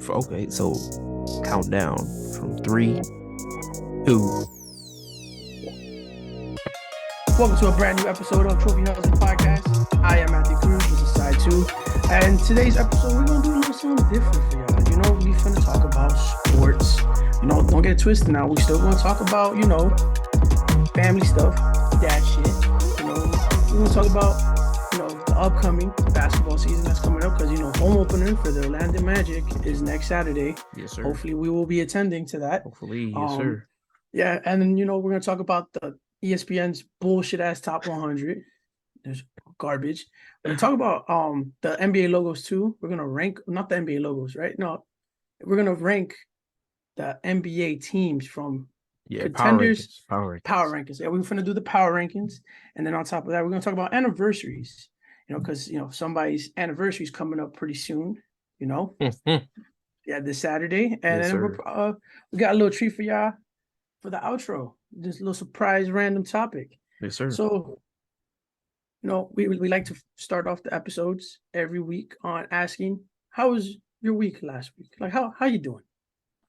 Okay, so countdown from 3, 2. Welcome to a brand new episode of Trophy Housing Podcast. I am Matthew Cruz. This is side two. And today's episode, we're going to do a little something different for y'all. We finna talk about sports. Don't get it twisted now. We still going to talk about, family stuff, dad shit. We're going to talk about, the upcoming basketball season that's coming up because, home opener for the Orlando Magic is next Saturday. Yes, sir. Hopefully, we will be attending to that. Hopefully, yes, sir. Yeah, and then, we're going to talk about the ESPN's bullshit-ass top 100. There's garbage. We're going to talk about the NBA logos, too. We're going to rank, not the NBA logos, right? No, we're going to rank the NBA teams from contenders. Power rankings. Yeah, we're going to do the power rankings. And then on top of that, we're going to talk about anniversaries, because, somebody's anniversary is coming up pretty soon, Yeah, this Saturday. And Yes, then sir. we got a little treat for y'all for the outro. Just a little surprise random topic. Yes, sir. So, we like to start off the episodes every week on asking, how was your week last week? Like, how you doing?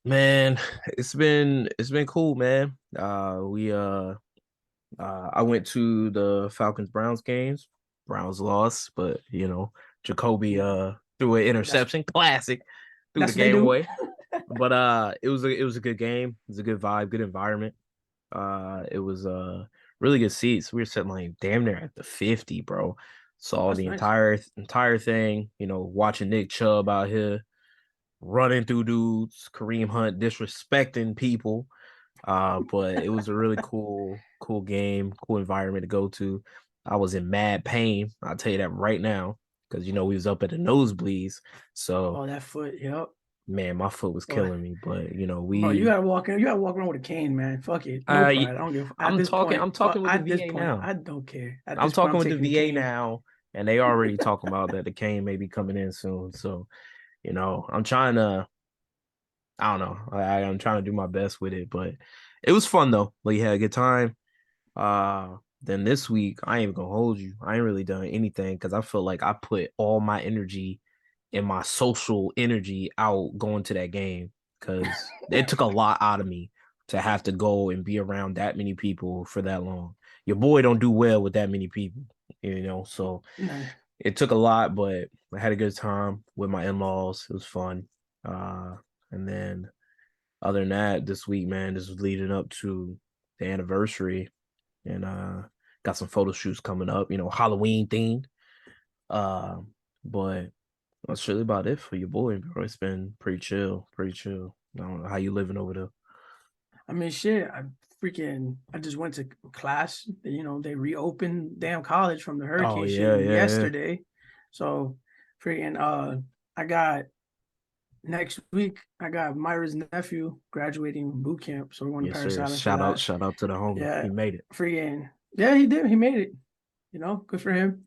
Man, it's been cool, man. I went to the Falcons Browns games. Browns lost, but Jacoby threw an interception. Classic. Threw the That's what they game do. away. But it was a good game. It was a good vibe, good environment. It was really good seats. We were sitting like damn near at the 50, bro. Saw That's the nice. entire thing, watching Nick Chubb out here running through dudes, Kareem Hunt disrespecting people. But it was a really cool game, cool environment to go to. I was in mad pain, I'll tell you that right now, because we was up at the nosebleeds. So Oh, that foot, yep. man, my foot was Boy, killing me. But bro, you gotta walk in. You gotta walk around with a cane, man. Fuck it. No uh, pride. I don't give. At this point, I'm talking with the at this VA point, now. I don't care. At I'm this point, talking I'm with the taking the VA cane. now, and they already talking about that the cane may be coming in soon. So, I'm trying to, I don't know, I'm trying to do my best with it, but it was fun though. Like, you had a good time. Then this week, I ain't even gonna hold you. I ain't really done anything because I feel like I put all my energy and my social energy out going to that game because it took a lot out of me to have to go and be around that many people for that long. Your boy don't do well with that many people, so Nah. it took a lot, but I had a good time with my in-laws. It was fun. And then other than that, this week, man, this was leading up to the anniversary and got some photo shoots coming up, Halloween themed. But that's really about it for your boy, bro. It's been pretty chill, pretty chill. I don't know how you living over there. I mean, shit. I just went to class. They reopened damn college from the Oh hurricane shit yeah, yeah, yeah. yesterday. So, I got next week. I got Myra's nephew graduating boot camp. So we're going to Yes, Paris sir. Island for that. Shout out to the homie. Yeah, He made it. yeah, he did. He made it. Good for him.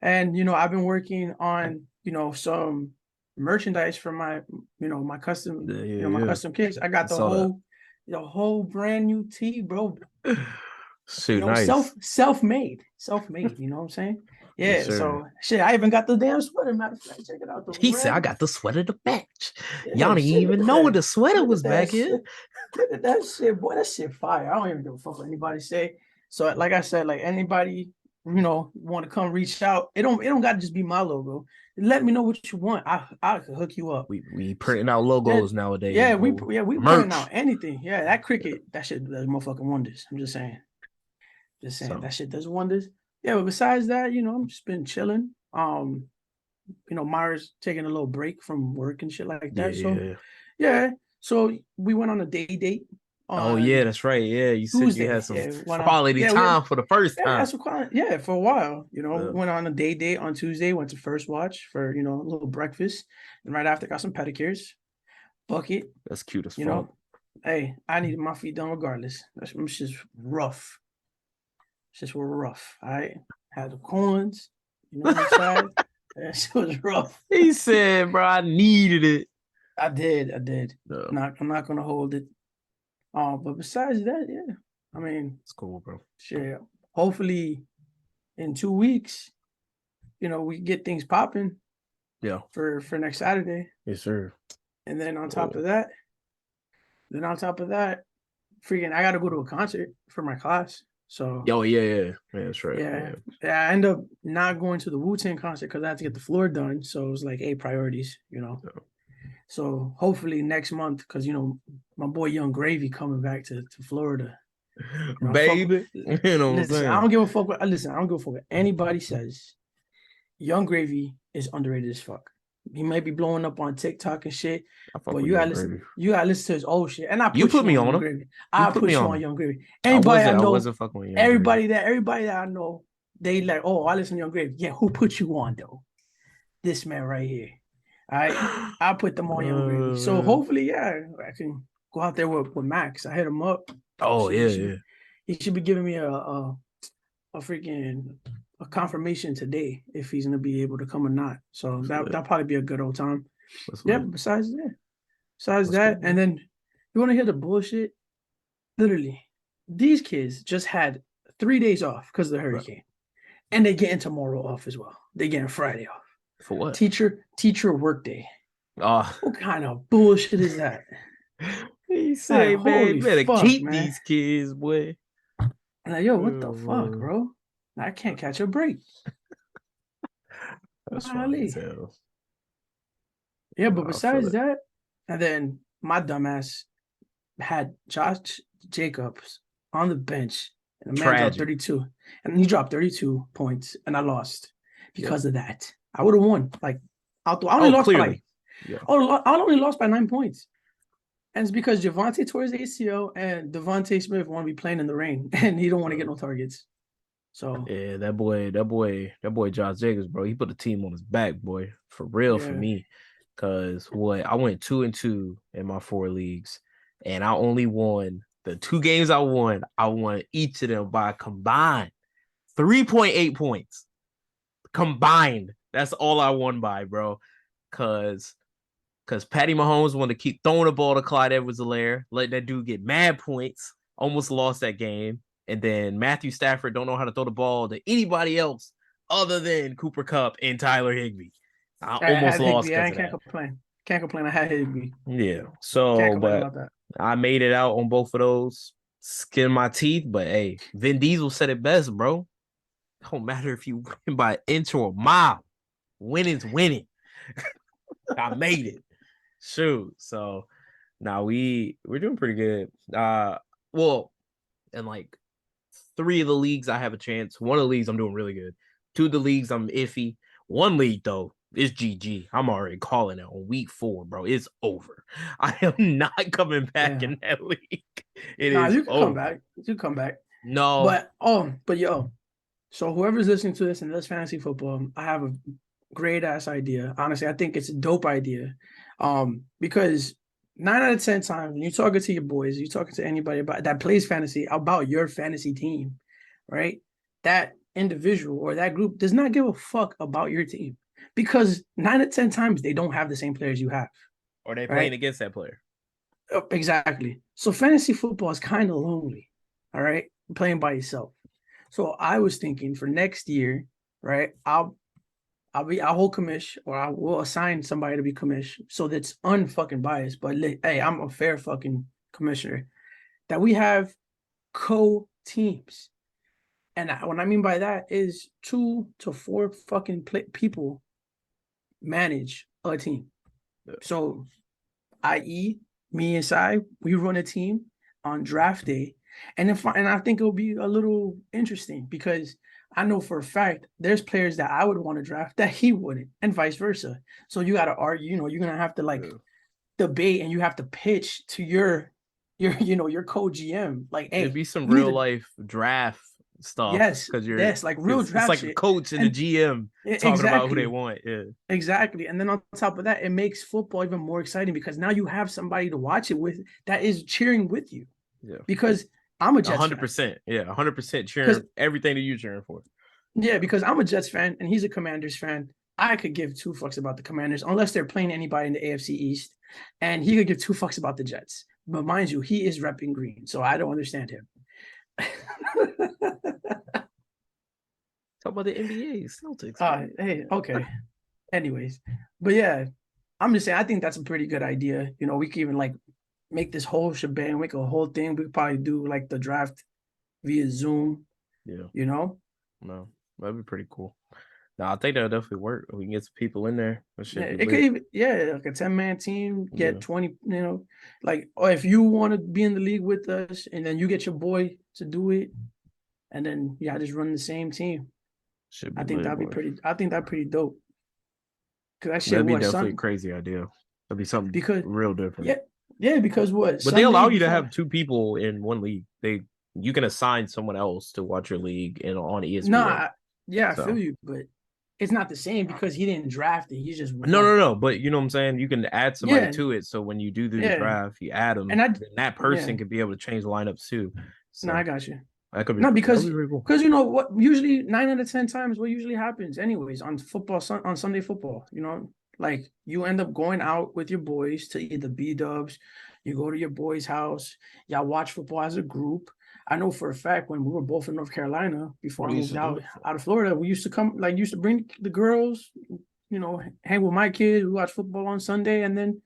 And I've been working on some merchandise for my my custom Yeah, yeah, my yeah. custom kicks. I I got saw that. the whole brand new tee, bro. Shoot, nice. Self made. You know what I'm saying? Yes, Yeah. sure. So shit, I even got the damn sweater. Matter of fact, check it out. The He said, I red. got the sweater to match. Y'all Yeah. didn't Shit. Look even at know that. the sweater Look was at that back here. shit. Look at that shit, boy. That shit fire. I don't even give a fuck what anybody say. So, like I said, like anybody, want to come reach out. It don't got to just be my logo. Let me know what you want. I can hook you up. We printing out Yeah, logos nowadays, yeah, bro. we putting out Merch. anything. Yeah, that cricket, that shit does motherfucking wonders. I'm just saying. Just saying So that shit does wonders. Yeah, but besides that, I'm just been chilling. Mara's taking a little break from work and shit like yeah, that. So yeah. yeah. So we went on a day date Oh yeah, on that's right. Yeah, you said you had Tuesday. some Yeah, went on. quality Yeah, time for the first yeah, time. that's what. Yeah, for a while. Yeah, Went on a day date on Tuesday. Went to First Watch for a little breakfast, and right after got some pedicures. Bucket. that's cute as You fuck. know, hey, I needed my feet done regardless. That's just rough. It's just were rough. All right, had the corns. On the side. That shit was rough. He said, bro, I needed it. I did. I did. No, I'm not gonna hold it. But besides that, yeah. I mean, it's cool, bro. shit. Hopefully, in 2 weeks, we get things popping Yeah, for next Saturday. yes, sir. And then on top Whoa. of that, freaking, I got to go to a concert for my class. So Oh yeah. That's right. yeah, Yeah. I end up not going to the Wu-Tang concert because I had to get the floor done. So it was like eight priorities, you know. So hopefully next month, because my boy Young Gravy coming back to Florida. Fuck. Baby, you know what I'm Listen, I saying? don't give a fuck. Listen, I don't give a fuck what anybody says. Young Gravy is underrated as fuck. He might be blowing up on TikTok and shit, I fuck but with you gotta Young listen. Gravy. You gotta listen to his old shit, and I You put put you me on on Young him. Gravy. You I put me put you on on him. Young Gravy. Anybody I I know, wasn't fucking with Young Gravy. everybody that I know, they like, oh, I listen to Young Gravy. Yeah, who put you on though? This man right here. I put them on Young Gravy. So Man. hopefully, yeah, I can go out there with Max. I hit him up. Oh Shit, yeah, yeah. he should be giving me a freaking a confirmation today if he's gonna be able to come or not. So That's lit. that'll probably be a good old time. That's Yeah. lit. Besides That's cool, that, and man. then you want to hear the bullshit? Literally, these kids just had 3 days off because of the Right. hurricane, and they getting tomorrow off as well. They getting Friday off. For what? Teacher work day. Oh, What kind of bullshit is that? he Like, say, man, holy better fuck, keep man. these kids, boy. Like, yo, what the fuck, Oh, bro? I can't catch a break. that's funny as Golly. hell. Yeah, but I feel besides it. that, and then my dumbass had Josh Jacobs on the bench, and the man dropped Tragic. 32, and he dropped 32 points, and I lost Yeah. because of that. I would have won. Like, I only Oh, lost by like, clearly. Yeah. I only lost by 9 points. And it's because Javante tore his ACL and Devontae Smith want to be playing in the rain and he don't want to get no targets. So Yeah, that boy Josh Jacobs, bro. He put the team on his back, boy. For real, for yeah. me. Cause what I went 2-2 in my 4 leagues, and I only won the 2 games I won each of them by combined 3.8 points. Combined. That's all I won by, bro. Cause Patty Mahomes wanted to keep throwing the ball to Clyde Edwards-Helaire, let that dude get mad points, almost lost that game. And then Matthew Stafford don't know how to throw the ball to anybody else other than Cooper Kupp and Tyler Higbee. I I almost had lost Higby. because I of can't that. complain. Can't complain. I had Higby. Yeah. Can't So, complain but about that. I made it out on both of those. Skin my teeth, but hey, Vin Diesel said it best, bro. Don't matter if you win by an inch or a mile. Winning's winning. I made it. Shoot. So now we're doing pretty good. Well, in like 3 of the leagues I have a chance. One of the leagues I'm doing really good. 2 of the leagues I'm iffy. One league though is GG. I'm already calling it on week 4, bro. It's over. I am not coming back Yeah. in that league. It Nah, is you can come over. back. You can come back. No. But yo, so whoever's listening to this and does fantasy football, I have a great ass idea. Honestly, I think it's a dope idea. Because 9 out of 10 times when you're talking to your boys, you're talking to anybody about that plays fantasy about your fantasy team, right? That individual or that group does not give a fuck about your team because 9 out of 10 times they don't have the same players you have, Or they playing right? against that player. Exactly. So fantasy football is kind of lonely, all right? Playing by yourself. So I was thinking for next year, right? I'll hold commish or I will assign somebody to be commish so that's unfucking biased. But hey, I'm a fair fucking commissioner. That we have co-teams. And what I mean by that is 2 to 4 fucking people manage a team. So, i.e., me and Sai, we run a team on draft day, and I think it'll be a little interesting because I know for a fact there's players that I would want to draft that he wouldn't, and vice versa. So you got to argue. You're gonna have to like Yeah. debate, and you have to pitch to your co-GM like, It'd hey, be some you need real to life draft stuff yes, because yes, like real it's draft like a shit, coach and a and GM talking about who they exactly. want. Yeah. Exactly. And then on top of that, it makes football even more exciting because now you have somebody to watch it with that is cheering with you. Yeah. Because I'm a A Jets hundred fan. percent. Yeah, 100% Because cheering everything that you cheering for. yeah, because I'm a Jets fan and he's a Commanders fan. I could give 2 fucks about the Commanders unless they're playing anybody in the AFC East. And he could give 2 fucks about the Jets. But mind you, he is repping green. So I don't understand him. Talk about the NBA Celtics, man. Hey, okay. Anyways. But yeah, I'm just saying, I think that's a pretty good idea. You know, we could even like make this whole shebang, make a whole thing. We could probably do like the draft via Zoom, Yeah, you know? no, that'd be pretty cool. No, I think that'll definitely work. We can get some people in there. That Yeah, should be it could lit. even, yeah, like a 10-man team, get Yeah, 20, you know, like, or if you want to be in the league with us and then you get your boy to do it, and then yeah, just run the same team. should I be think lit, that'd be boy. pretty, I think that'd pretty dope. Cause that shit That'd be was definitely a son crazy idea. That'd be something because real different. yeah, yeah, because what But they Sunday allow you to before have two people in one league. You can assign someone else to watch your league and on ESPN. nah, yeah, I feel So you, but it's not the same because he didn't draft it. He's just no, like, no, no. But you know what I'm saying? You can add somebody yeah, to it. So when you do the yeah. draft, you add And them, I then that yeah, person could be able to change the lineups too. no, I So got you. that No, could be pretty cool. because you know what usually 9 out of 10 times what usually happens anyways on on Sunday football, you know, like you end up going out with your boys to either B dubs, you go to your boy's house, y'all watch football as a group. I know for a fact when we were both in North Carolina before I We used moved to do it. out of Florida, we used to come like used to bring the girls, you know, hang with my kids, we watch football on Sunday and then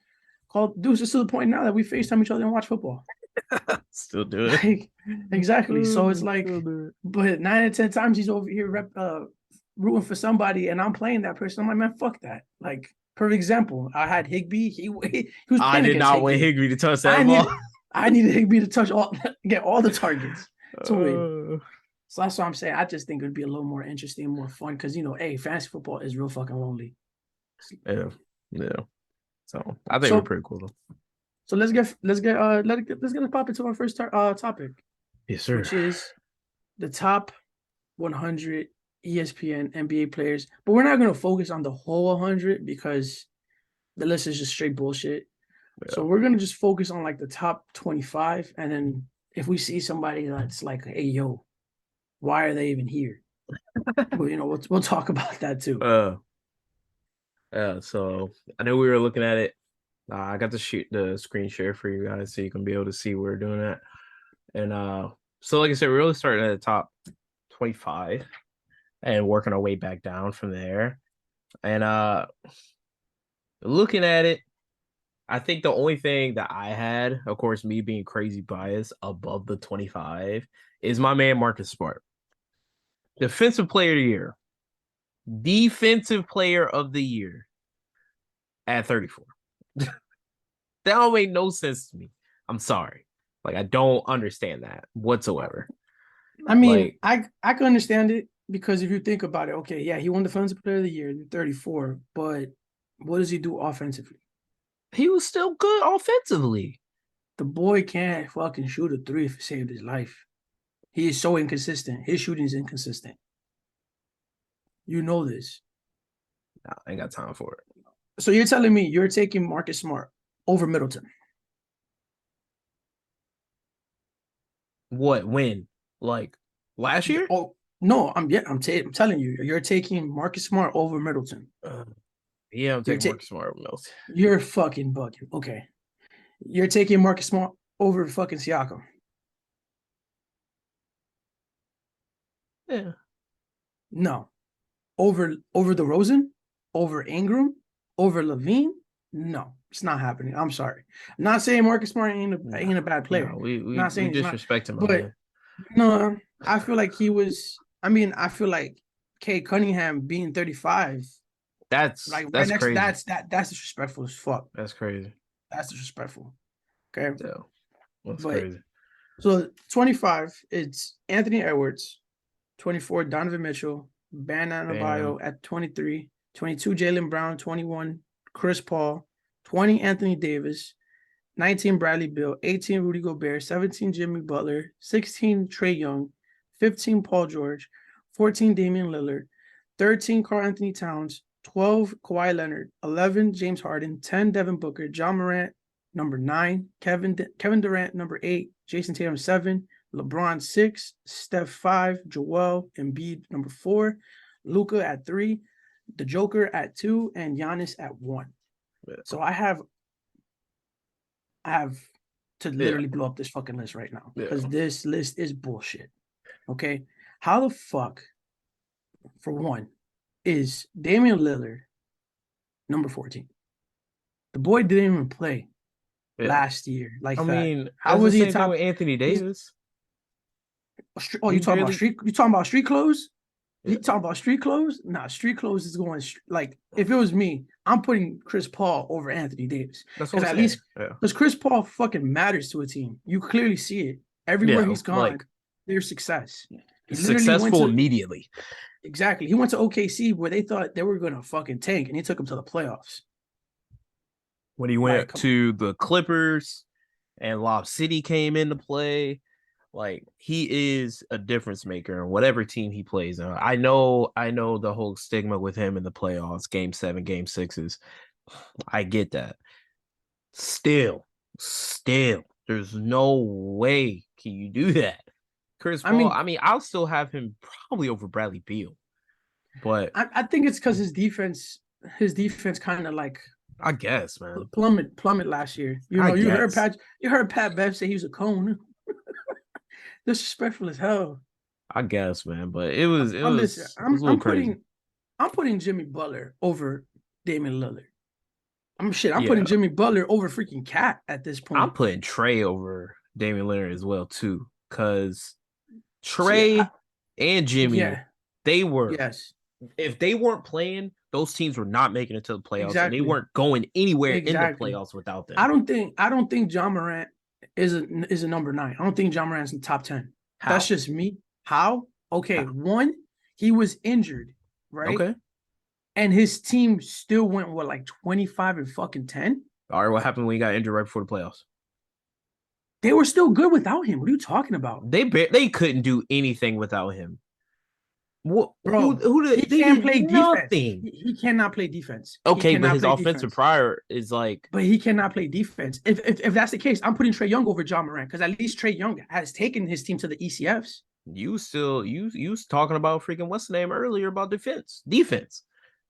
call dudes to the point now that we FaceTime each other and watch football. Still do it. Like exactly. So it's Still like, do it. but 9 out of 10 times he's over here rooting for somebody, and I'm playing that person. I'm like, man, fuck that. Like, for example, I had Higby. He was I playing did against not want Higby. Higby to touch that I ball. need I needed Higby to touch all get all the targets to win. Uh, So that's what I'm saying. I just think it would be a little more interesting, more fun because you know, hey, fantasy football is real fucking lonely. yeah, yeah. So I think we're So pretty cool though. so let's get pop into our first topic, Yes, sir. which is the top 100 ESPN NBA players, but we're not going to focus on the whole 100 because the list is just straight bullshit. So Yeah. we're going to just focus on like the top 25. And then if we see somebody that's like, hey, yo, why are they even here? Well, you know, we'll talk about that too. Uh, yeah. So I know we were looking at it. I got to shoot the screen share for you guys so you can be able to see where we're doing it. And so like I said, we're really starting at the top 25 and working our way back down from there. And looking at it, I think the only thing that I had, of course, me being crazy biased above the 25, is my man Marcus Smart. Defensive player of the year. Defensive player of the year at 34. That don't make no sense to me. I'm sorry. Like, I don't understand that whatsoever. I mean, Like, I can understand it because if you think about it, okay, yeah, he won Defensive Player of the Year, 34, but what does he do offensively? he was still good offensively. The boy can't fucking shoot a three if it saved his life. He is so inconsistent. His shooting is inconsistent. You know this. Nah, I ain't got time for it. So you're telling me you're taking Marcus Smart over Middleton? What, when? Like, last year? Oh no, I'm telling you, you're taking Marcus Smart over Middleton. Uh, yeah, I'm You're taking ta- Marcus Smart over Mills. you're fucking bugging. Okay, you're taking Marcus Smart over fucking Siakam. Yeah. No, over the Rosen, over Ingram, over Levine. No, it's not happening. I'm sorry. I'm not saying Marcus Smart No, ain't a bad player. no, I'm we not we saying he's not, disrespect him, my but man. no, I feel like he was. I mean, I feel like Kay Cunningham being 35, like right That's next to crazy. that's disrespectful as fuck. That's crazy. That's disrespectful. Okay. So that's But crazy. so 25, it's Anthony Edwards, 24, Donovan Mitchell, Bam Bam. Adebayo at 23, 22, Jaylen Brown, 21, Chris Paul, 20, Anthony Davis, 19, Bradley Beal, 18, Rudy Gobert, 17, Jimmy Butler, 16, Trae Young, 15, Paul George, 14, Damian Lillard, 13, Karl Anthony Towns, 12, Kawhi Leonard, 11, James Harden, 10, Devin Booker, John Morant, number 9, Kevin Durant, number 8, Jason Tatum, 7, LeBron, 6, Steph, 5, Joel Embiid, number 4, Luka at 3, the Joker at 2, and Giannis at 1. Yeah. So I have to Yeah. literally blow up this fucking list right now Yeah. because this list is bullshit. Okay. How the fuck, for one, is Damian Lillard number 14? The boy didn't even play Yeah. last year I like that. mean, How it's the was he a same thing top? with Anthony He's Davis. oh, He barely, You talking about street clothes? yeah, You talking about street clothes? Nah, street clothes is going like if it was me, I'm putting Chris Paul over Anthony Davis that's what because I'm at saying. least Yeah. because Chris Paul fucking matters to a team. You clearly see it everywhere Yeah. he's gone. Like Their success. He literally went successful to immediately. exactly. He went to OKC where they thought they were gonna fucking tank, and he took them to the playoffs. When he Like, went come on. to the Clippers and Lob City came into play, like he is a difference maker in whatever team he plays in. I know the whole stigma with him in the playoffs, game seven, game sixes. I get that. Still, there's no way can you do that. Chris I Paul, mean, I mean, I'll still have him probably over Bradley Beal, but I think it's because his defense kind of like I guess, man. plummet last year. You I know, guess. You heard Pat Bev say he was a cone. Disrespectful as hell. I guess, man. But it was it Listen, was it was a little crazy. I'm putting Jimmy Butler over Damian Lillard. I'm putting Yeah. Jimmy Butler over freaking Cat at this I'm point. putting Trey over Damian Leonard as well, too. Cause See, Trey and Jimmy, yeah, they were yes, if they weren't playing, those teams were not making it to the playoffs and they exactly, weren't going anywhere in the exactly. playoffs without them. I don't think John Morant is a number 9. I don't think John Morant's in the top 10. That's How? just me. How? Okay, How? one, he was injured, right? Okay. And his team still went what like 25 and fucking 10. All right, what happened when he got injured right before the playoffs? They were still good without him. What are you talking about? They couldn't do anything without him. What Bro, who he did they can't did play defense. nothing. He cannot play defense. He Okay, but cannot his play offensive defense. prior is like But he cannot play defense. If that's the case, I'm putting Trey Young over John Morant because at least Trey Young has taken his team to the ECFs. you was talking about freaking what's the name earlier about defense.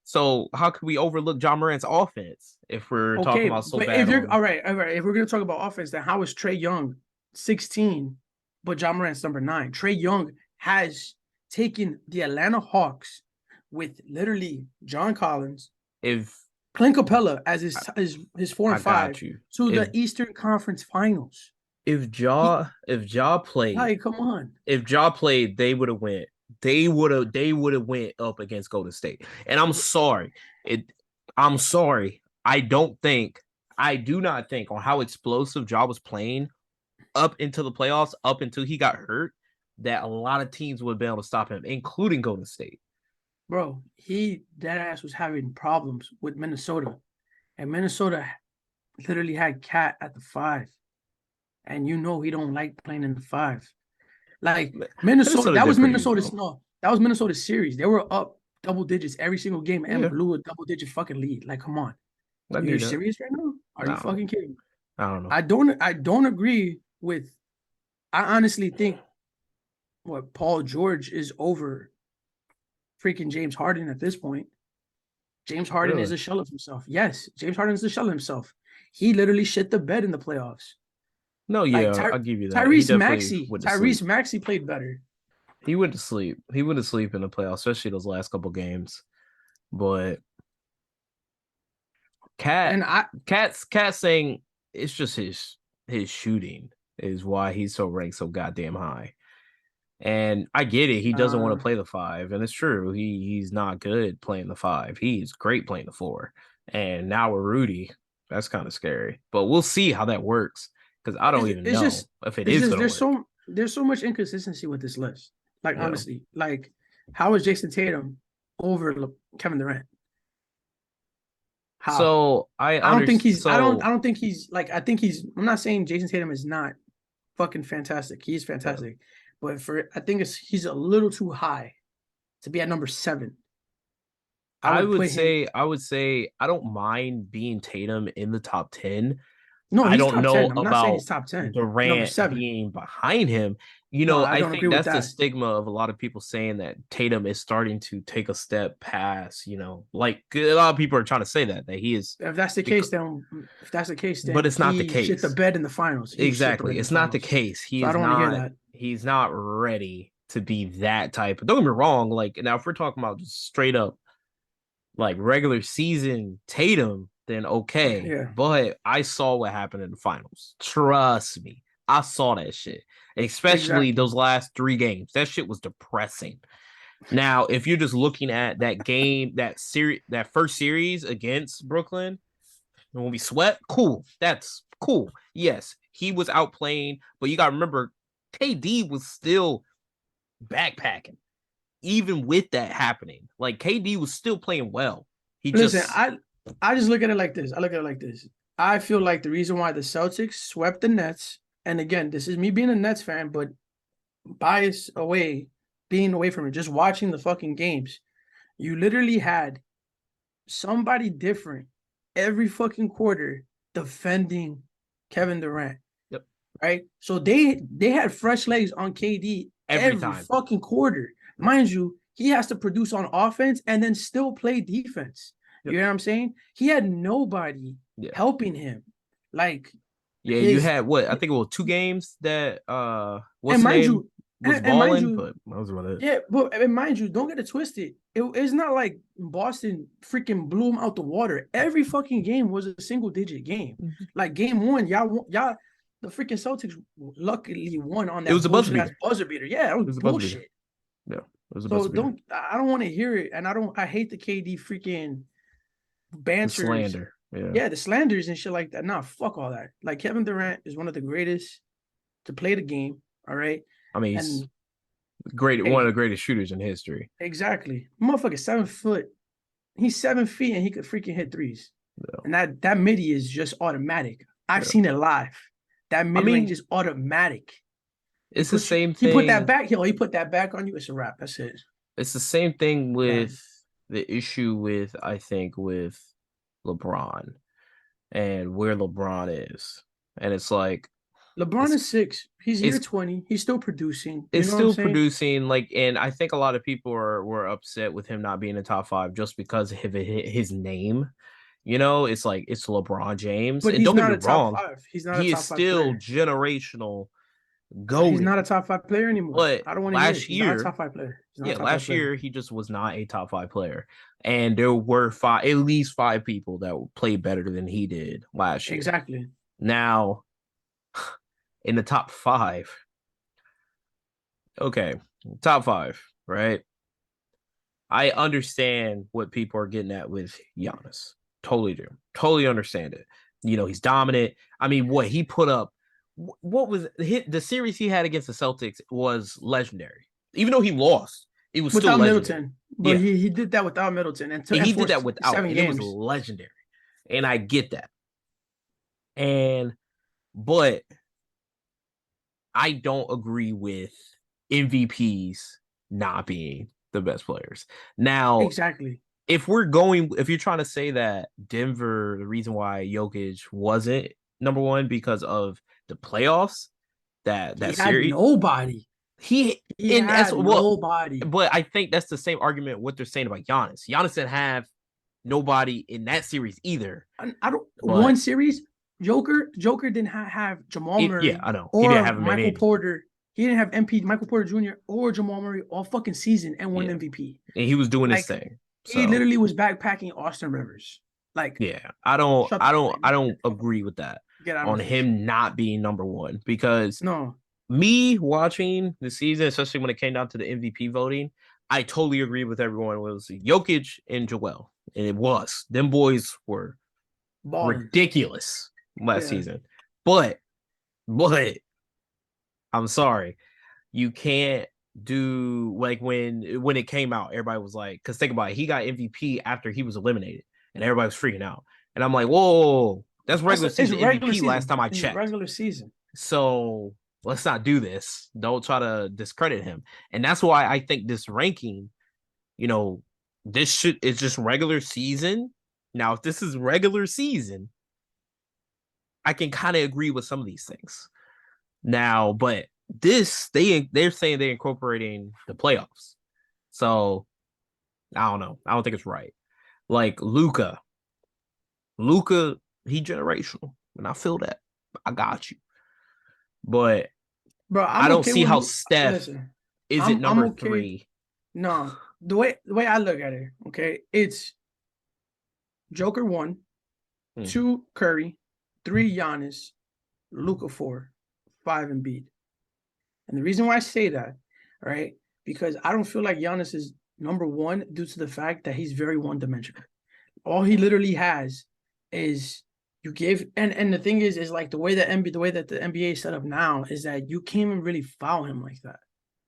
So how could we overlook John Morant's offense if we're talking Okay, about so but bad if you're on? all right, if we're gonna talk about offense, then how is Trey Young 16, but John Morant's number 9? Trey Young has taken the Atlanta Hawks with literally John Collins, If Clint Capella as I, his 4 I and 5 got you, to if the Eastern Conference Finals. He if Jaw played, like, come on, if Jaw played, they would have went. They would have went up against Golden State. And I'm sorry. It I'm sorry. I do not think on how explosive Ja was playing up into the playoffs, up until he got hurt, that a lot of teams would be able to stop him, including Golden State. bro. He That ass was having problems with Minnesota, and Minnesota literally had Cat at the 5, and you know he don't like playing in the 5. Like Minnesota, Minnesota did pretty good though. That was Minnesota's series. They were up double digits every single game and Yeah, blew a double digit fucking lead. Like, come on, I you're knew that. serious right now? Are you No, fucking kidding me? I don't know. I don't agree with. I honestly think what Paul George is over freaking James Harden at this point. James Harden is Really? a shell of himself. Yes, James Harden is a shell of himself. He literally shit the bed in the playoffs. No, Like yeah, I'll give you that. He definitely went to sleep. Tyrese Maxey played better. He went to sleep. He went to sleep in the playoffs, especially those last couple games. But Cat, And I Cat saying it's just his shooting is why he's so ranked so goddamn high. And I get it. He doesn't want uh to play the 5, and it's true. He's not good playing the 5. He's great playing the 4. And now with Rudy, that's kind of scary. But we'll see how that works because I don't even it's know just if it is going to work. there's so much inconsistency with this list. Like Yeah. honestly, like how is Jason Tatum over Kevin Durant? How? So I understand. I don't think he's like I think he's I'm not saying Jason Tatum is not fucking fantastic. He's Yeah. fantastic. But for I think he's a little too high to be at number 7. I would put him I would say I don't mind being Tatum in the top 10. no, I he's don't top 10. know I'm not saying about he's top 10. Number Durant 7. being behind him. No, I I don't agree think with that's the that. stigma of a lot of people saying that Tatum is starting to take a step past, like a lot of people are trying to say that he is, If that's the case, but then it's not the he shit the case. bed in the finals. He shit the bed Exactly. in the It's not the finals. case. So I don't want to hear that. He's not ready to be that type. Don't get me wrong. Like now, if we're talking about just straight up like regular season Tatum, then okay. Yeah, But I saw what happened in the finals. Trust me. I saw that shit. Especially exactly. those last 3 games. That shit was depressing. Now, if you're just looking at that game, that first series against Brooklyn, and when we swept, cool. That's cool. Yes, he was outplaying, but you gotta remember, KD was still backpacking, even with that happening. Like KD was still playing well. He Listen, just I just look at it like this. I look at it like this. I feel like the reason why the Celtics swept the Nets, and again, this is me being a Nets fan, but bias away, being away from it, just watching the fucking games. You literally had somebody different every fucking quarter defending Kevin Durant, yep, right? So they had fresh legs on KD every every time. fucking quarter. Yep. Mind you, he has to produce on offense and then still play defense. Yep. You know what I'm saying? He had nobody Yeah. helping him. Like Yeah, you his had what? I think it was 2 games that what's and the mind name you, was and mind balling, you, but that was about it. yeah, but and mind you, don't get it twisted. It's not like Boston freaking blew him out the water. Every fucking game was a single digit game. Mhm. Like game one, y'all, the freaking Celtics luckily won on It was that a buzzer bullshit ass beater. buzzer beater. Yeah, it was It was a buzzer beater. bullshit. Yeah, it was a So buzzer beater. I don't want to hear it, and I hate the KD freaking The banters. slander. Yeah. Yeah, the slanders and shit like that. Nah, fuck all that. Like Kevin Durant is one of the greatest to play the game. All right, I mean, he's and great, one of hey, the greatest shooters in history. exactly, motherfucker, 7 foot. He's 7 feet and he could freaking hit threes. Yeah. And that midi is just automatic. I've Yeah. seen it live. That I mid range mean, is automatic. it's the same He put that thing. back. He put that back on you. It's a wrap. That's it. It's the same thing Done. with the issue with I think with LeBron and where LeBron is. And it's like LeBron it's is 6. He's year it's 20. He's still producing. You it's know what I'm still saying? producing like, and I think a lot of people were upset with him not being in top 5 just because of his name. It's like it's LeBron James. But And he's don't get not me a top wrong, five. He's not a he is top five still player. generational He's goaded. not a top five player anymore. But I don't want to hear it. last He's not a year, top five player. He's not a yeah, top five last player. year he just was not a top 5 player. And there were at least 5 people that played better than he did last year. Exactly. Now, in the top 5, okay, top 5, right? I understand what people are getting at with Giannis. Totally do. Totally understand it. He's dominant. I mean, what he put up, what was the series he had against the Celtics was legendary. Even though he lost, it was still Without legendary. Middleton. But Yeah. he did that without Middleton And and he did that forced without, seven and it was games. legendary. And I get that. But I don't agree with MVPs not being the best players. Now, Exactly. if you're trying to say that Denver, the reason why Jokic wasn't number one because of the playoffs, He that had series, nobody. he He in as had well, nobody. but I think that's the same argument what they're saying about Giannis. Giannis didn't have nobody in that series either. I don't. One But series, Joker didn't have Jamal yeah, Murray I know he didn't or have him in Michael anything. Porter. He didn't have MP Michael Porter Jr. or Jamal Murray all fucking season and won Yeah, MVP. and he was doing his Like thing. he So literally was backpacking Austin Rivers. Like yeah, I don't, shut the I fuck don't, up. I don't agree with that Get out of my on face. him not being number one because No, me watching the season, especially when it came down to the MVP voting, I totally agree with everyone. It was Jokic and Joel, and it was them boys were balling. ridiculous last Yeah. season. But I'm sorry, you can't do like when it came out. Everybody was like, because think about it, he got MVP after he was eliminated, and everybody was freaking out. And I'm like, whoa, that's regular It's season regular MVP last season. time I It's checked. regular season. So let's not do this. Don't try to discredit him. And that's why I think this ranking, you know, it's just regular season. Now, if this is regular season, I can kind of agree with some of these things. Now, but they're saying they're incorporating the playoffs. So I don't know. I don't think it's right. Like Luca, he generational. And I feel that. I got you. But Bro, I I'm don't okay see with how Steph listen. isn't I'm number okay. 3. No, the way I look at it, okay, it's Joker 1, Mm. 2 Curry, 3 Giannis, Luka 4, 5 Embiid. And the reason why I say that, right, because I don't feel like Giannis is number one due to the fact that he's very one dimensional. All he literally has is you give, and the thing is like the way that the NBA is set up now is that you can't even really foul him like that.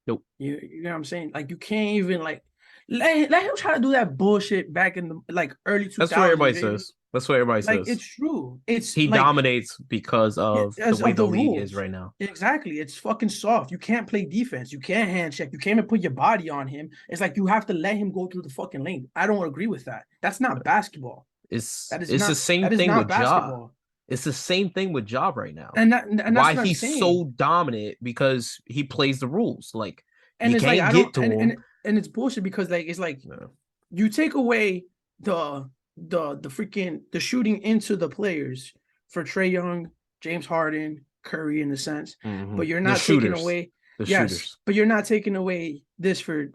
Nope. You know what I'm saying? Like you can't even like let him try to do that bullshit back in the like early That's what everybody 2000s. says. That's what everybody Like says. it's true. It's He like dominates because of the as way of the the league is rules. right now. Exactly. It's fucking soft. You can't play defense. You can't hand check. You can't even put your body on him. It's like you have to let him go through the fucking lane. I don't agree with that. That's not basketball. It's That is it's the not same that is thing not with Ja. basketball. It's the same thing with Ja right now. And that's Why what I'm he's saying. so dominant because he plays the rules. Like And you it's like can't I get don't to him. and it's bullshit because like it's like No. you take away the freaking the shooting into the players for Trae Young, James Harden, Curry in a sense, Mm-hmm. but you're The not taking shooters. away The yes, shooters. but you're not taking away this for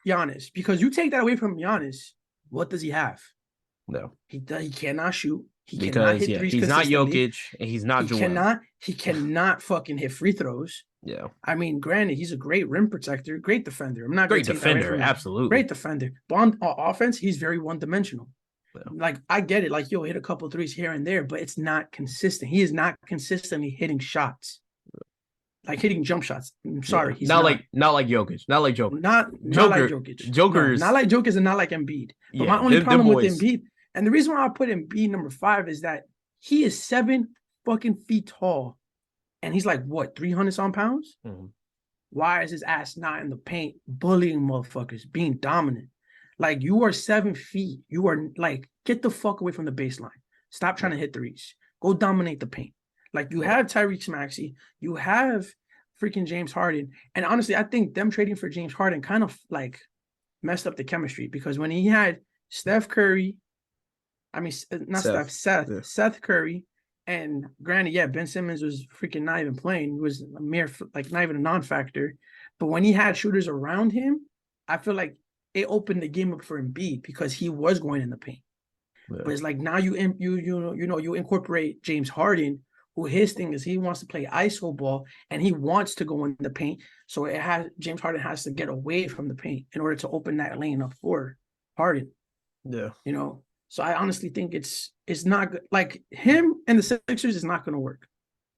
Giannis because you take that away from Giannis, what does he have? No. He cannot shoot. He cannot Because hit yeah, threes he's not consistently. Jokic and he's not Joel. He cannot fucking hit free throws. Yeah. I mean, granted, he's a great rim protector, great defender. I'm not going Great to take that away defender, from him. absolutely. Great defender. But on offense, he's very one dimensional. Yeah. Like, I get it. Like, you'll hit a couple threes here and there, but it's not consistent. He is not consistently hitting shots, like hitting jump shots. I'm sorry, Yeah. he's not. Not like Jokic. Not like Joker. Not like Jokic. No, not Joker's like Jokic and not like Embiid. But my yeah, only them problem with boys. Embiid, and the reason why I put Embiid number 5 is that he is 7 fucking feet tall, and he's like what 300 some pounds. Mm-hmm. Why is his ass not in the paint bullying motherfuckers, being dominant? Like you are 7 feet. You are like, get the fuck away from the baseline. Stop trying to hit threes. Go dominate the paint. Like you have Tyrese Maxey, you have freaking James Harden. And honestly, I think them trading for James Harden kind of like messed up the chemistry because when he had Steph Curry, I mean not Seth Curry, and granted, yeah, Ben Simmons was freaking not even playing. He was a mere like not even a non-factor. But when he had shooters around him, I feel like it opened the game up for Embiid because he was going in the paint. Yeah. But it's like now you incorporate James Harden, who his thing is he wants to play ISO ball and he wants to go in the paint. So it has James Harden has to get away from the paint in order to open that lane up for Harden. Yeah. You know, so I honestly think it's not good. Like him and the Sixers is not going to work.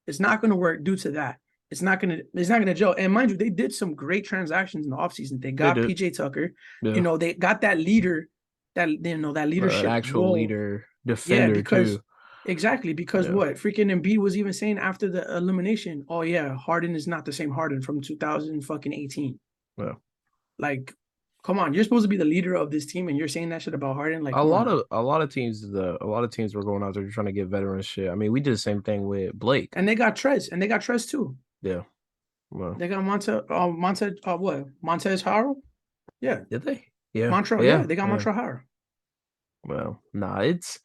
It's not going to work due to that. It's not gonna gel. And mind you, they did some great transactions in the offseason. They got PJ Tucker. Yeah. You know, they got that leader, that leadership an actual role. leader, defender because, too. Exactly, because what freaking Embiid was even saying after the elimination. Oh yeah, Harden is not the same Harden from 2018. Yeah. Like, come on, you're supposed to be the leader of this team, and you're saying that shit about Harden. Like, a lot of teams were going out there trying to get veteran shit. I mean, we did the same thing with Blake, and they got Trez too. Yeah, well, they got Montez Harrell. Yeah, did they? Yeah, Montreal. Yeah, they got Montreal Harrell. Well, nah, it's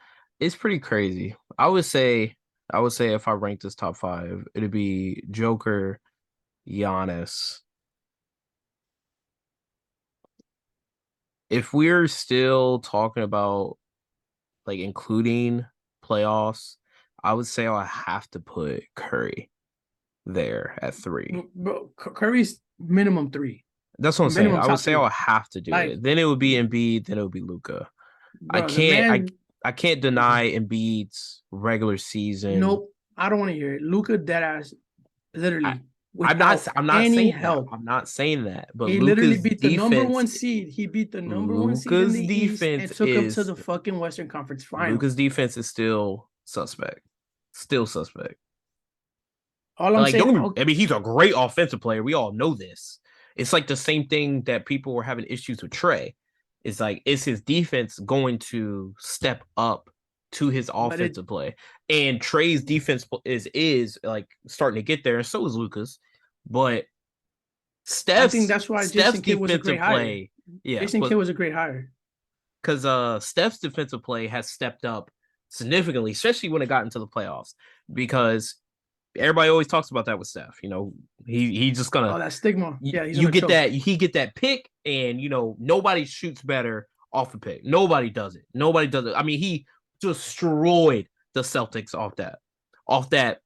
pretty crazy. I would say if I ranked this top 5, it'd be Joker, Giannis. If we're still talking about like including playoffs, I would say I have to put Curry there at 3. Bro, Curry's minimum 3. That's what I'm saying. I would say I'll have to do it. Then it would be Embiid, then it would be Luka. I can't deny Embiid's regular season. Nope. I don't want to hear it. Luka deadass literally I'm not saying help. That. I'm not saying that. But he Luka's literally beat the defense, number 1 seed. He beat the number 1 seed in the East and took him to the fucking Western Conference Final. Luka's defense is still suspect. Still suspect. All I'm saying, I mean, he's a great offensive player. We all know this. It's like the same thing that people were having issues with Trae. It's like, is his defense going to step up to his offensive play? And Trae's defense is like starting to get there, and so is Luka's. But I think that's why Jason Kidd was a great hire. Jason Kidd was a great hire. Because Steph's defensive play has stepped up significantly, especially when it got into the playoffs. Because everybody always talks about that with Steph. You know, he's just gonna that stigma. Yeah, you get that. He get that pick, and you know nobody shoots better off the pick. Nobody does it. I mean, he destroyed the Celtics off that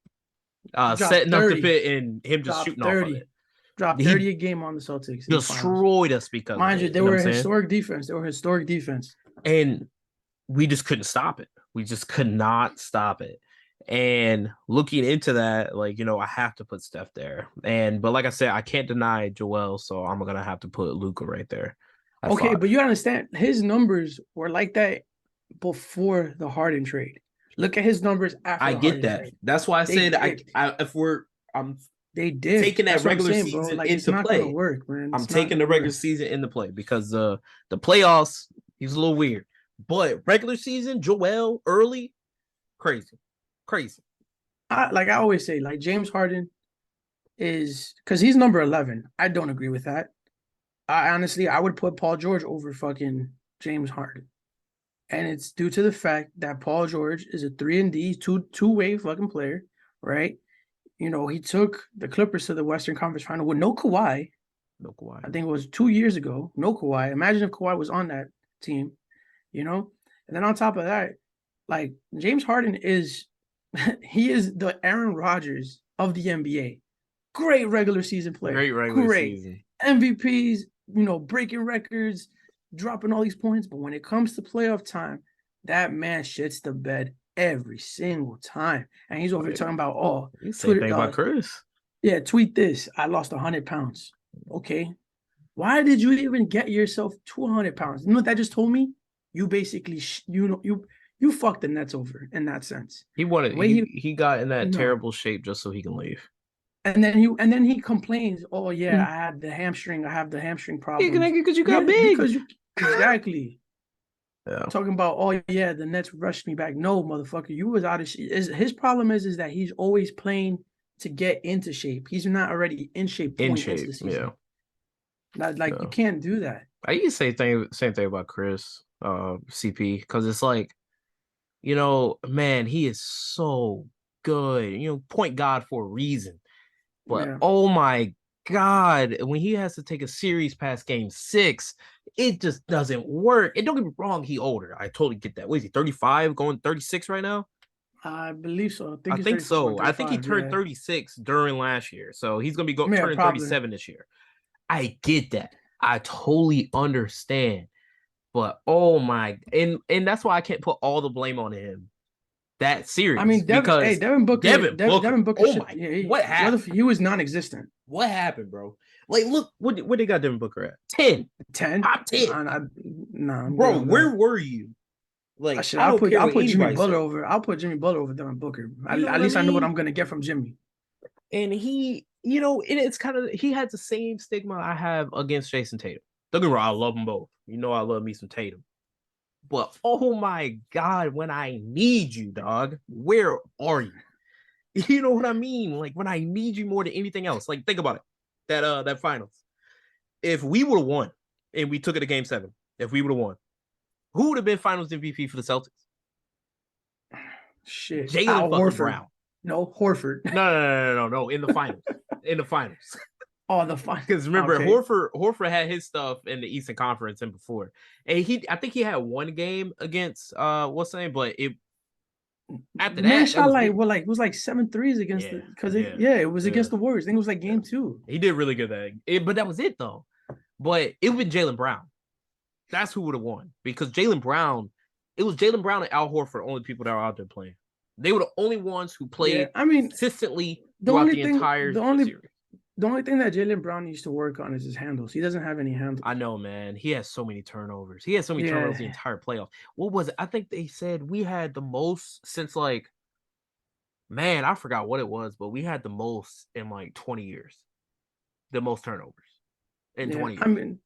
Drop setting up the 30. pit and him just Drop shooting off of 30. it. Drop He 30 a game on the Celtics in the finals. destroyed us because of Mind you, it. they You know what were I'm a saying? historic defense. They were a historic defense. And we just couldn't stop it. We just could not stop it. And looking into that, like, I have to put Steph there. But like I said, I can't deny Joel, so I'm gonna have to put Luka right there at Okay, 5. but you understand his numbers were like that before the Harden trade. Look at his numbers after I the get Harden that. trade. That's why I They said dipped. I'm They dipped. taking that That's what I'm regular saying, bro. season Like it's into not gonna play. work, man. I'm It's not taking the gonna regular work. season into play because the playoffs, he's a little weird. But regular season, Joel early, crazy. Crazy. I always say, like James Harden is because he's number 11. I don't agree with that. I honestly I would put Paul George over fucking James Harden. And it's due to the fact that Paul George is a 3-and-D, two-way fucking player, right? He took the Clippers to the Western Conference Final with no Kawhi. No Kawhi. I think it was 2 years ago. No Kawhi. Imagine if Kawhi was on that team, you know? And then on top of that, like James Harden is he is the Aaron Rodgers of the NBA. Great regular season player. Great regular Great. season. MVPs, breaking records, dropping all these points. But when it comes to playoff time, that man shits the bed every single time. And he's over here talking about, You say Twitter. thing about Chris. Yeah, tweet this. I lost 100 pounds. Okay. Why did you even get yourself 200 pounds? You know what that just told me? You basically, you fucked the Nets over in that sense. He wanted he got in that No. terrible shape just so he can leave. And then he complains, "Oh yeah, I have the hamstring problem Because you got big. Because you exactly Yeah. talking about, oh yeah, the Nets rushed me back. No, motherfucker, you was out of shape. His problem is that he's always playing to get into shape. He's not already in shape In into shape, the season. yeah. You can't do that. I used to say same thing about Chris, CP, because it's like, man, he is so good. Point guard for a reason. But Yeah. oh my God, when he has to take a series past game 6, it just doesn't work. And don't get me wrong, he older. I totally get that. What is he, 35, going 36 right now? I believe so. I think so. I think he turned 35, 36 during last year. So he's going to be turning probably. 37 this year. I get that. I totally understand. But oh my, and that's why I can't put all the blame on him. That series. I mean, Devin Booker. Devin Booker. Oh my, what happened? He was non-existent. What happened, bro? Like, look, what they got Devin Booker at? 10. 10? Top 10. Nah, bro, where were you? Like, I'll put Jimmy Butler over. I'll put Jimmy Butler over Devin Booker. At least I know what I'm gonna get from Jimmy. And he, it's kind of, he had the same stigma I have against Jason Tatum. Don't get me wrong, I love them both. I love me some Tatum. But oh my God, when I need you, dog, where are you? You know what I mean? Like when I need you more than anything else. Like think about it. That finals. If we would have won and we took it to game 7, if we would have won, who would have been finals MVP for the Celtics? Shit. Jalen fucking Brown. No, Horford. No. In the finals. In the finals. Oh, the finals. Because remember, okay. Horford had his stuff in the Eastern Conference and before. And I think he had one game against what's the name, but it after that, man shot it was like 7 threes against it was against the Warriors. I think it was like game 2. He did really good but that was it though. But it would be Jaylen Brown. That's who would have won because Jaylen Brown. It was Jaylen Brown and Al Horford, only people that were out there playing. They were the only ones who played consistently throughout the entire series. The only thing that Jaylen Brown needs to work on is his handles. He doesn't have any handles. I know, man. He has so many turnovers. He had so many turnovers the entire playoff. What was it? I think they said we had the most since I forgot what it was, but we had the most in like 20 years. The most turnovers in 20 years. I mean,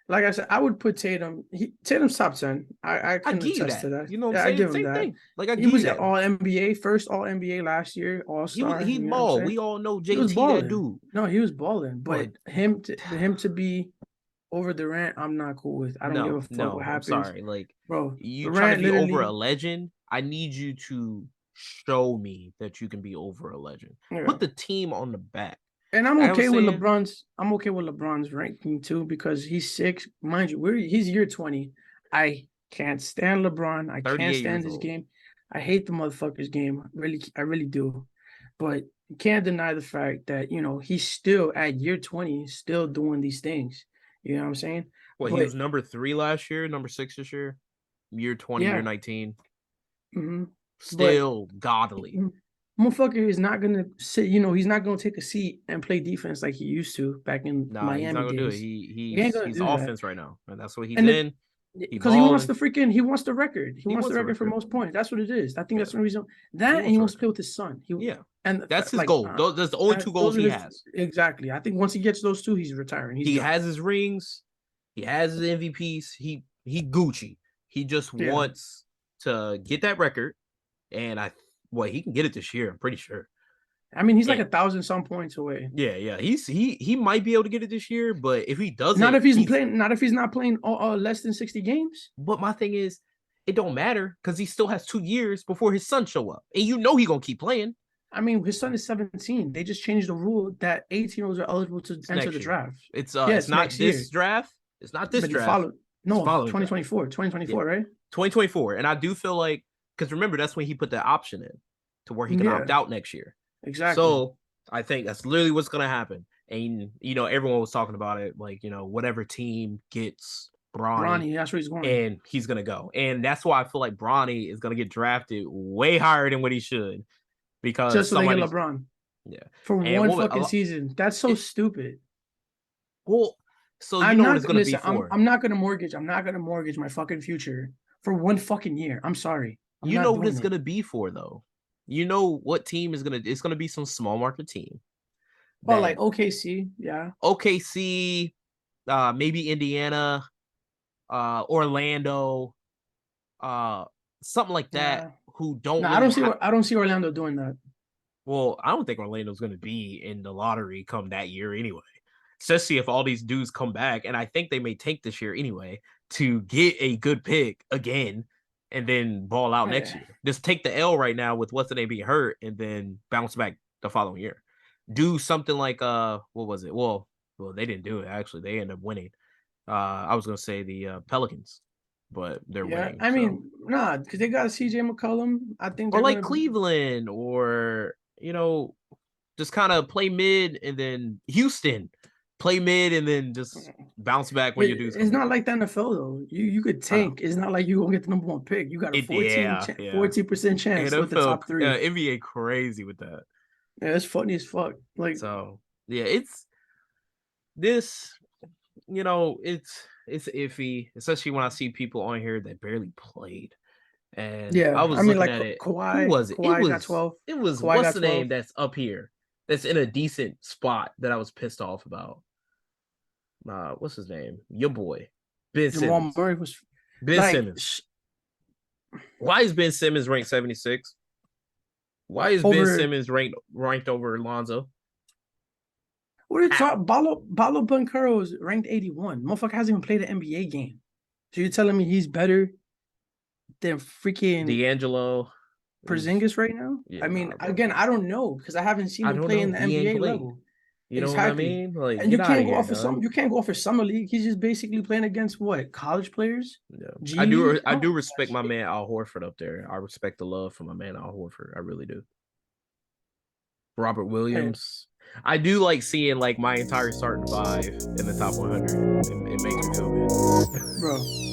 like I said, I would put Tatum. Tatum's top 10. I can attest to that. I give him that. Thing. Like he was All NBA, first All NBA last year, All Star. He balled. We all know JT, that dude. No, he was balling, but him to be over Durant, I'm not cool with. I don't give a fuck what happens. I'm sorry, like bro, you trying to be over a legend. I need you to show me that you can be over a legend. Yeah. Put the team on the back. And I'm okay with LeBron's. I'm okay with LeBron's ranking too because he's 6. Mind you, he's year 20. I can't stand LeBron. I can't stand his game. I hate the motherfucker's game. I really do. But you can't deny the fact that, he's still at year 20, still doing these things. You know what I'm saying? Well, he But was number 3 last year, number 6 this year, year 20, year yeah. 19. hmm But Still godly. motherfucker is not gonna sit, he's not gonna take a seat and play defense like he used to back in Nah, he's not Miami gonna do it. days. He ain't gonna He's do that. offense right now, and that's what he's And the in. He because balling. he wants the record. He He wants the wants a record for record. most points. That's what it is. I think Yeah, that's the reason he that, and he wants a wants to play record. with his son. Yeah, And that's his like goal. Those are the only two goals those are he his has. exactly. I think once he gets those two, he's retiring. He's He done. has his rings. He has his MVPs. He Gucci. He just Yeah. wants to get that record, and he can get it this year. I'm pretty sure. I mean, he's like And 1,000 some points away. yeah. He might be able to get it this year, but if he Not doesn't, if he's he's. playing. Not if he's not playing less than 60 games. But my thing is, it don't matter because he still has 2 years before his son show up, and he gonna keep playing. I mean, his son is 17. They just changed the rule that 18-year-olds are eligible to It's enter next the year. draft. It's Yes, not next year. this draft. It's not this But he draft. followed. It's No, following draft. 2024. Yeah, 2024, right? 2024. And I do feel like because remember that's when he put the option in to where he can Yeah, opt out next year. exactly. So I think that's literally what's gonna happen. And everyone was talking about it, like whatever team gets Bronny, Bronny, that's where he's going. and he's gonna go. And that's why I feel like Bronny is gonna get drafted way higher than what he should because Just so they get somebody's LeBron yeah. for And one fucking season. That's so it, stupid. well, so you I'm know what not it's gonna be listen. for. I'm not gonna mortgage. I'm not gonna mortgage my fucking future for one fucking year. I'm sorry. I'm You not know what doing it's it. gonna be for though. You know what team is gonna? It's gonna be some small market team Oh, like that OKC, yeah, OKC, maybe Indiana, Orlando, uh, something like that. yeah. Who don't No, really have. I don't see Orlando doing that. Well, I don't think Orlando's gonna be in the lottery come that year anyway. Especially if all these dudes come back, and I think they may tank this year anyway to get a good pick again, and then ball out next Yeah, year. Just take the L right now with what's the name being hurt, and then bounce back the following year. Do something like what was it? Well, they didn't do it actually. They ended up winning. I was gonna say the Pelicans, but they're yeah. winning. I So mean, nah, because they got CJ McCollum. I think or they're like gonna. Cleveland, or just kind of play mid, and then Houston play mid, and then just bounce back when your dudes come It's back. not like the NFL though. You could I know tank. It's not like you gonna get the number one pick. You got a it. Yeah, 14% chance with the NFL, top three. NBA crazy with that. Yeah, it's funny as fuck. Like, So yeah, it's this. It's iffy, especially when I see people on here that barely played. And I yeah, I was mean, looking like at it. Who Kawhi, was it? It Kawhi got was 12. it was Kawhi what's got the name 12. that's up here? That's in a decent spot that I was pissed off about. What's his name? Your boy, Ben Jamal Simmons. Murray was Ben like Simmons. Why is Ben Simmons ranked 76? Why is Ben over. Simmons ranked over Alonzo? What are you How? talking? Balo Bancaro is ranked 81. Motherfucker hasn't even played an NBA game. So you're telling me he's better than freaking D'Angelo is Porzingis right now? yeah, I mean, nah, bro. again, I don't know because I haven't seen I him don't play in know. the He ain't NBA played. level. You know what I Exactly. mean? Like, And get you out of can't go here, off of dog. you can't go off of summer league. He's just basically playing against what? College players? Yeah. G League? I I don't do do that respect my shit. man Al Horford up there. I respect the love for my man Al Horford. I really do. Robert Hey, Williams. I do like seeing like my entire starting five in the top 100. It makes me feel good. bro.